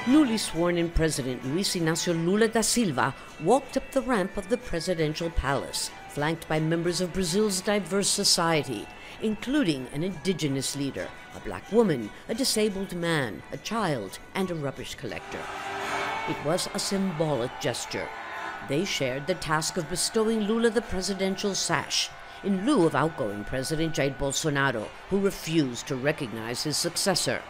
Newly sworn-in President Luiz Inacio Lula da Silva walked up the ramp of the presidential palace, flanked by members of Brazil's diverse society, including an indigenous leader, a black woman, a disabled man, a child, and a rubbish collector. It was a symbolic gesture. They shared the task of bestowing Lula the presidential sash, in lieu of outgoing President Jair Bolsonaro, who refused to recognize his successor.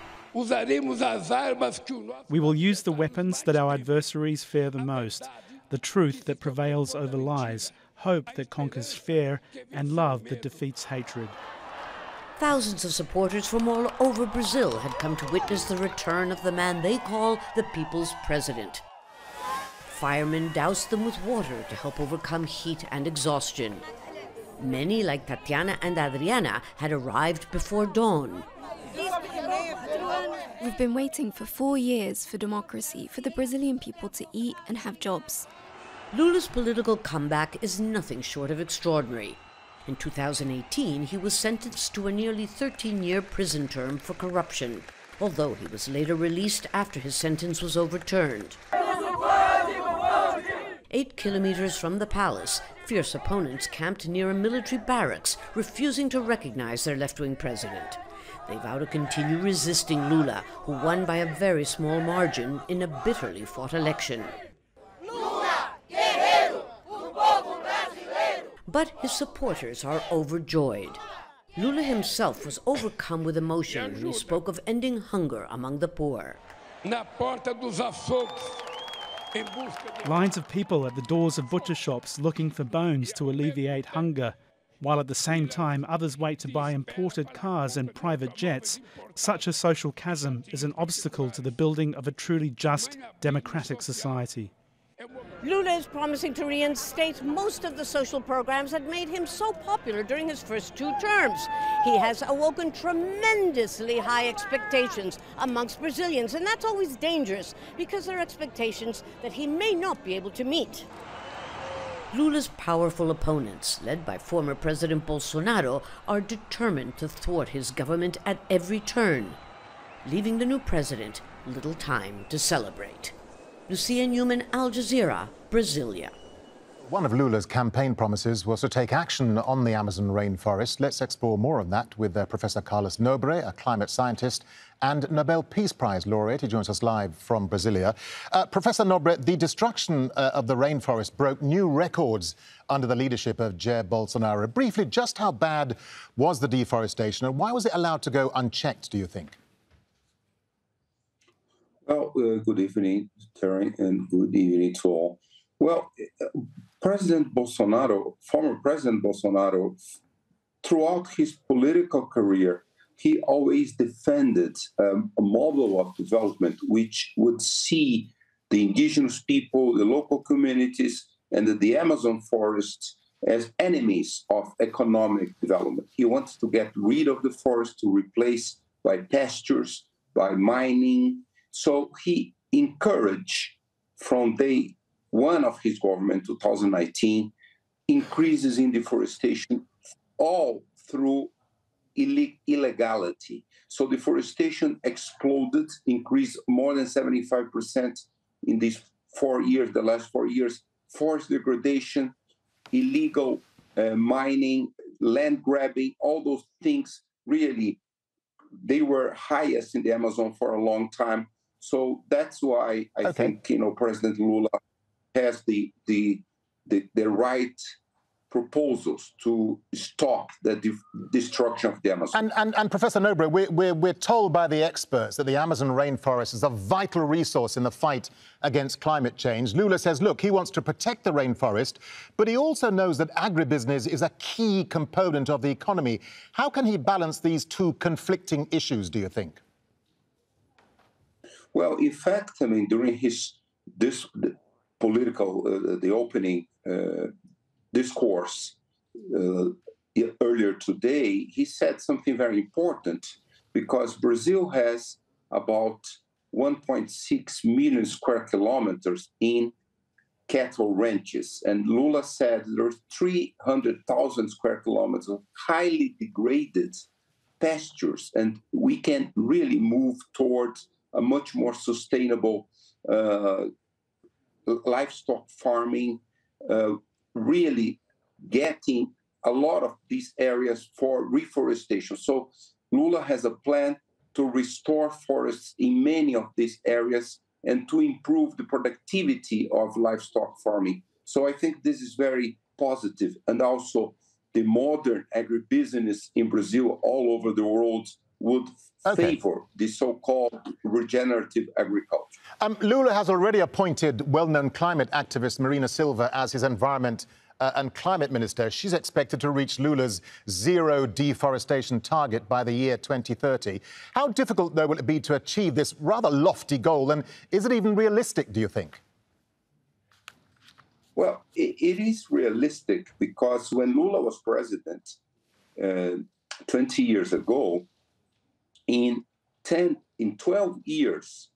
We will use the weapons that our adversaries fear the most, the truth that prevails over lies, hope that conquers fear, and love that defeats hatred. Thousands of supporters from all over Brazil had come to witness the return of the man they call the people's president. Firemen doused them with water to help overcome heat and exhaustion. Many, like Tatiana and Adriana, had arrived before dawn. We've been waiting for 4 years for democracy, for the Brazilian people to eat and have jobs. Lula's political comeback is nothing short of extraordinary. In 2018, he was sentenced to a nearly 13-year prison term for corruption, although he was later released after his sentence was overturned. 8 kilometers from the palace, fierce opponents camped near a military barracks, refusing to recognize their left-wing president. They vow to continue resisting Lula, who won by a very small margin in a bitterly fought election. But his supporters are overjoyed. Lula himself was overcome with emotion when he spoke of ending hunger among the poor. Lines of people at the doors of butcher shops looking for bones to alleviate hunger, while at the same time others wait to buy imported cars and private jets. Such a social chasm is an obstacle to the building of a truly just, democratic society. Lula is promising to reinstate most of the social programs that made him so popular during his first 2 terms. He has awoken tremendously high expectations amongst Brazilians, and that's always dangerous because there are expectations that he may not be able to meet. Lula's powerful opponents, led by former President Bolsonaro, are determined to thwart his government at every turn, leaving the new president little time to celebrate. Lucia, Newman, Jazeera, Brasilia. One of Lula's campaign promises was to take action on the Amazon rainforest. Let's explore more of that with Professor Carlos Nobre, a climate scientist and Nobel Peace Prize laureate. He joins us live from Brasilia. Professor Nobre, the destruction of the rainforest broke new records under the leadership of Jair Bolsonaro. Briefly, just how bad was the deforestation and why was it allowed to go unchecked, do you think? Well, good evening, Terry, and good evening to all. Well, President Bolsonaro, former President Bolsonaro, throughout his political career, he always defended a model of development which would see the indigenous people, the local communities, and the Amazon forests as enemies of economic development. He wants to get rid of the forest to replace by pastures, by mining. So he encouraged from day one of his government, 2019, increases in deforestation, all through illegality. So deforestation exploded, increased more than 75% in these 4 years, the last 4 years. Forest degradation, illegal mining, land grabbing, all those things, really, they were highest in the Amazon for a long time. So that's why I think, President Lula has the right proposals to stop the destruction of the Amazon. And Professor Nobre, we're told by the experts that the Amazon rainforest is a vital resource in the fight against climate change. Lula says, look, he wants to protect the rainforest, but he also knows that agribusiness is a key component of the economy. How can he balance these 2 conflicting issues, do you think? Well, in fact, I mean, during the opening discourse earlier today, he said something very important because Brazil has about 1.6 million square kilometers in cattle ranches. And Lula said there's 300,000 square kilometers of highly degraded pastures, and we can really move towards a much more sustainable livestock farming, really getting a lot of these areas for reforestation. So Lula has a plan to restore forests in many of these areas and to improve the productivity of livestock farming. So I think this is very positive. And also the modern agribusiness in Brazil all over the world would favor the so-called regenerative agriculture. Lula has already appointed well-known climate activist Marina Silva as his environment and climate minister. She's expected to reach Lula's zero deforestation target by the year 2030. How difficult, though, will it be to achieve this rather lofty goal? And is it even realistic, do you think? Well, it is realistic because when Lula was president 20 years ago, in 12 years,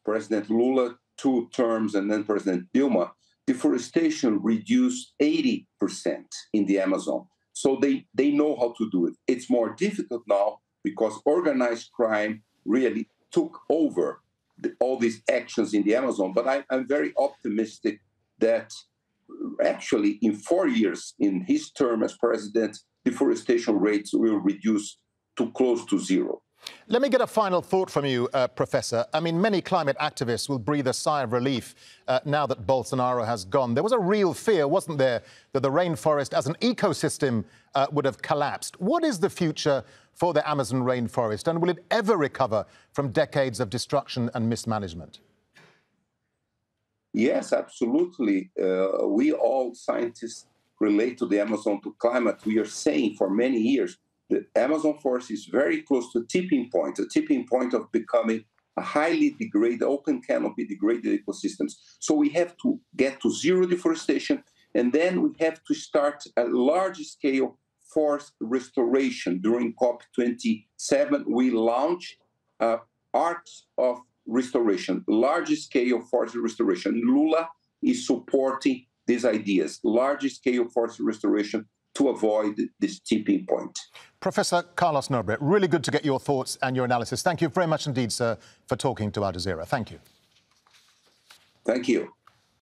President Lula, 2 terms, and then President Dilma, deforestation reduced 80% in the Amazon. So they know how to do it. It's more difficult now because organized crime really took over all these actions in the Amazon. But I'm very optimistic that actually in 4 years, in his term as president, deforestation rates will reduce to close to zero. Let me get a final thought from you, Professor. I mean, many climate activists will breathe a sigh of relief now that Bolsonaro has gone. There was a real fear, wasn't there, that the rainforest as an ecosystem would have collapsed. What is the future for the Amazon rainforest, and will it ever recover from decades of destruction and mismanagement? Yes, absolutely. We all scientists relate to the Amazon, to climate. We are saying for many years the Amazon forest is very close to a tipping point of becoming a highly degraded, open canopy degraded ecosystems. So we have to get to zero deforestation, and then we have to start a large-scale forest restoration. During COP27, we launched Arts of Restoration, large-scale forest restoration. Lula is supporting these ideas, large-scale forest restoration, to avoid this tipping point. Professor Carlos Nobre, really good to get your thoughts and your analysis. Thank you very much indeed, sir, for talking to Al Jazeera. Thank you. Thank you.